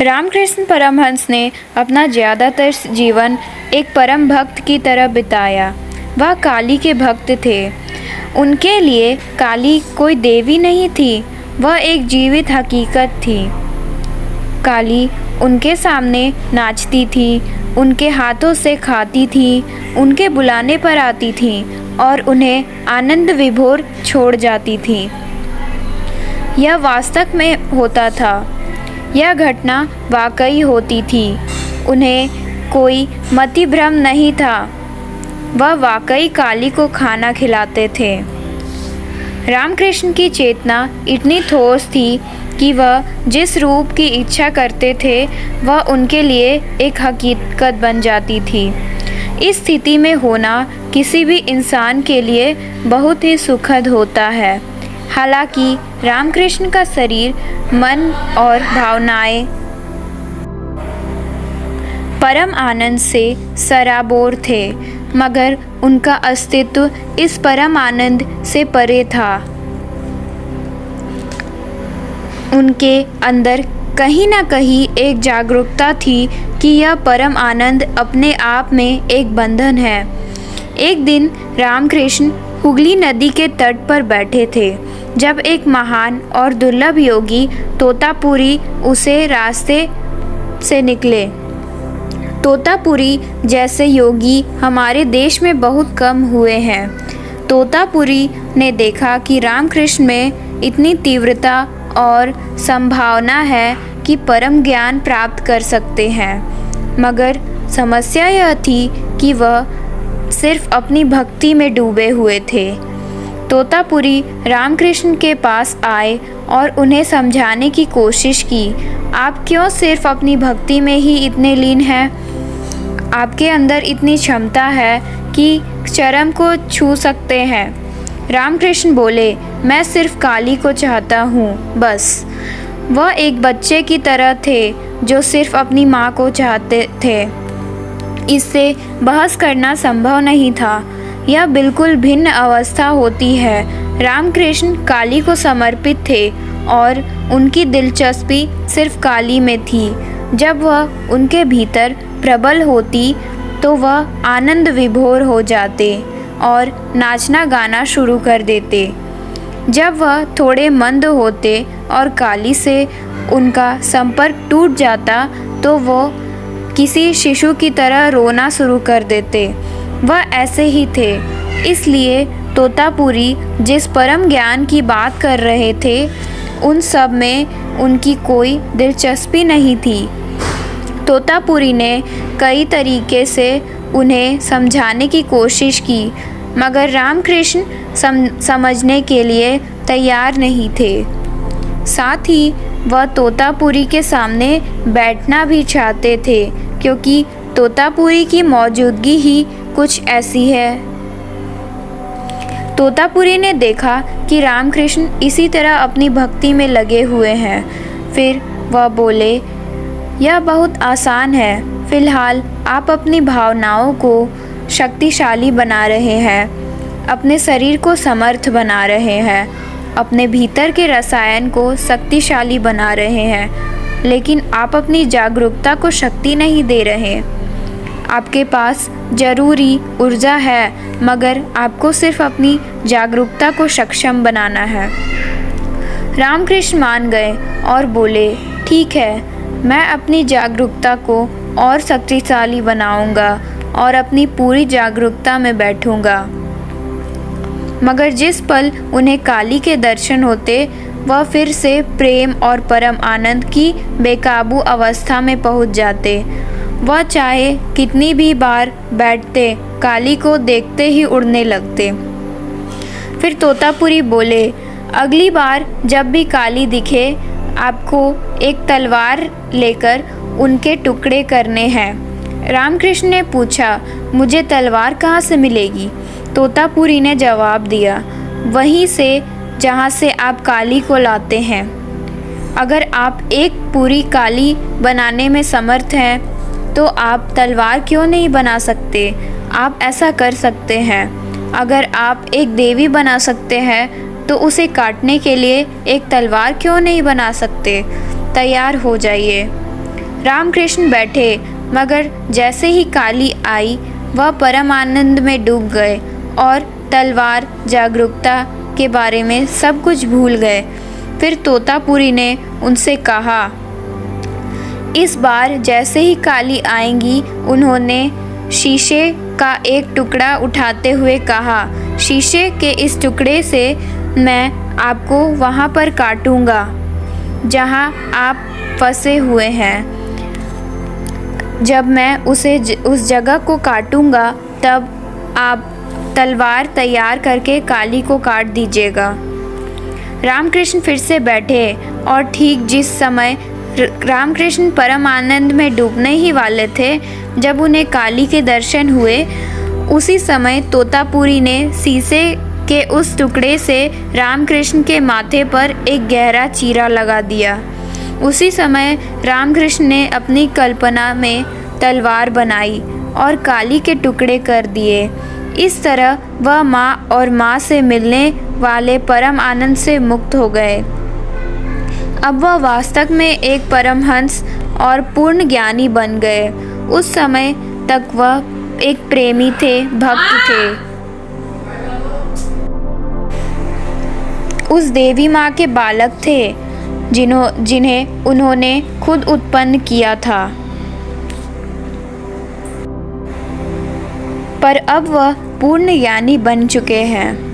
रामकृष्ण परमहंस ने अपना ज़्यादातर जीवन एक परम भक्त की तरह बिताया। वह काली के भक्त थे। उनके लिए काली कोई देवी नहीं थी, वह एक जीवित हकीकत थी। काली उनके सामने नाचती थी, उनके हाथों से खाती थी, उनके बुलाने पर आती थी और उन्हें आनंद विभोर छोड़ जाती थी। यह वास्तव में होता था। यह घटना वाकई होती थी। उन्हें कोई मतिभ्रम नहीं था। वह वाकई काली को खाना खिलाते थे। रामकृष्ण की चेतना इतनी ठोस थी कि वह जिस रूप की इच्छा करते थे वह उनके लिए एक हकीकत बन जाती थी। इस स्थिति में होना किसी भी इंसान के लिए बहुत ही सुखद होता है। हालांकि रामकृष्ण का शरीर, मन और भावनाएं परम आनंद से सराबोर थे, मगर उनका अस्तित्व इस परम आनंद से परे था। उनके अंदर कहीं ना कहीं एक जागरूकता थी कि यह परम आनंद अपने आप में एक बंधन है। एक दिन रामकृष्ण हुगली नदी के तट पर बैठे थे जब एक महान और दुर्लभ योगी तोतापुरी उसे रास्ते से निकले। तोतापुरी जैसे योगी हमारे देश में बहुत कम हुए हैं। तोतापुरी ने देखा कि रामकृष्ण में इतनी तीव्रता और संभावना है कि परम ज्ञान प्राप्त कर सकते हैं, मगर समस्या यह थी कि वह सिर्फ अपनी भक्ति में डूबे हुए थे। तोतापुरी रामकृष्ण के पास आए और उन्हें समझाने की कोशिश की। आप क्यों सिर्फ अपनी भक्ति में ही इतने लीन हैं? आपके अंदर इतनी क्षमता है कि चरम को छू सकते हैं। रामकृष्ण बोले, मैं सिर्फ काली को चाहता हूँ, बस। वह एक बच्चे की तरह थे जो सिर्फ अपनी माँ को चाहते थे। इससे बहस करना संभव नहीं था। यह बिल्कुल भिन्न अवस्था होती है। रामकृष्ण काली को समर्पित थे और उनकी दिलचस्पी सिर्फ काली में थी। जब वह उनके भीतर प्रबल होती तो वह आनंद विभोर हो जाते और नाचना गाना शुरू कर देते। जब वह थोड़े मंद होते और काली से उनका संपर्क टूट जाता तो वो किसी शिशु की तरह रोना शुरू कर देते। वह ऐसे ही थे। इसलिए तोतापुरी जिस परम ज्ञान की बात कर रहे थे उन सब में उनकी कोई दिलचस्पी नहीं थी। तोतापुरी ने कई तरीके से उन्हें समझाने की कोशिश की, मगर रामकृष्ण समझने के लिए तैयार नहीं थे। साथ ही वह तोतापुरी के सामने बैठना भी चाहते थे, क्योंकि तोतापुरी की मौजूदगी ही कुछ ऐसी है। तोतापुरी ने देखा कि रामकृष्ण इसी तरह अपनी भक्ति में लगे हुए हैं। फिर वह बोले, यह बहुत आसान है। फिलहाल आप अपनी भावनाओं को शक्तिशाली बना रहे हैं, अपने शरीर को समर्थ बना रहे हैं, अपने भीतर के रसायन को शक्तिशाली बना रहे हैं, लेकिन आप अपनी जागरूकता को शक्ति नहीं दे रहे। आपके पास जरूरी ऊर्जा है, मगर आपको सिर्फ अपनी जागरूकता को सक्षम बनाना है। रामकृष्ण मान गए और बोले, ठीक है, मैं अपनी जागरूकता को और शक्तिशाली बनाऊंगा और अपनी पूरी जागरूकता में बैठूंगा। मगर जिस पल उन्हें काली के दर्शन होते वह फिर से प्रेम और परम आनंद की बेकाबू अवस्था में पहुंच जाते। वह चाहे कितनी भी बार बैठते, काली को देखते ही उड़ने लगते। फिर तोतापुरी बोले, अगली बार जब भी काली दिखे आपको एक तलवार लेकर उनके टुकड़े करने हैं। रामकृष्ण ने पूछा, मुझे तलवार कहाँ से मिलेगी? तोतापुरी ने जवाब दिया, वहीं से जहाँ से आप काली को लाते हैं। अगर आप एक पूरी काली बनाने में समर्थ हैं तो आप तलवार क्यों नहीं बना सकते? आप ऐसा कर सकते हैं। अगर आप एक देवी बना सकते हैं तो उसे काटने के लिए एक तलवार क्यों नहीं बना सकते? तैयार हो जाइए। रामकृष्ण बैठे, मगर जैसे ही काली आई वह परम आनंद में डूब गए और तलवार, जागरूकता के बारे में सब कुछ भूल गए। फिर तोतापुरी ने उनसे कहा, इस बार जैसे ही काली आएंगी, उन्होंने शीशे का एक टुकड़ा उठाते हुए कहा, शीशे के इस टुकड़े से मैं आपको वहाँ पर काटूंगा जहाँ आप फंसे हुए हैं। जब मैं उस जगह को काटूंगा तब आप तलवार तैयार करके काली को काट दीजिएगा। रामकृष्ण फिर से बैठे और ठीक जिस समय रामकृष्ण परम आनंद में डूबने ही वाले थे, जब उन्हें काली के दर्शन हुए, उसी समय तोतापुरी ने शीशे के उस टुकड़े से रामकृष्ण के माथे पर एक गहरा चीरा लगा दिया। उसी समय रामकृष्ण ने अपनी कल्पना में तलवार बनाई और काली के टुकड़े कर दिए। इस तरह वह माँ और माँ से मिलने वाले परम आनंद से मुक्त हो गए। अब वह वास्तव में एक परमहंस और पूर्ण ज्ञानी बन गए। उस समय तक वह एक प्रेमी थे, भक्त थे। उस देवी माँ के बालक थे जिन्हें उन्होंने खुद उत्पन्न किया था, पर अब वह पूर्ण ज्ञानी बन चुके हैं।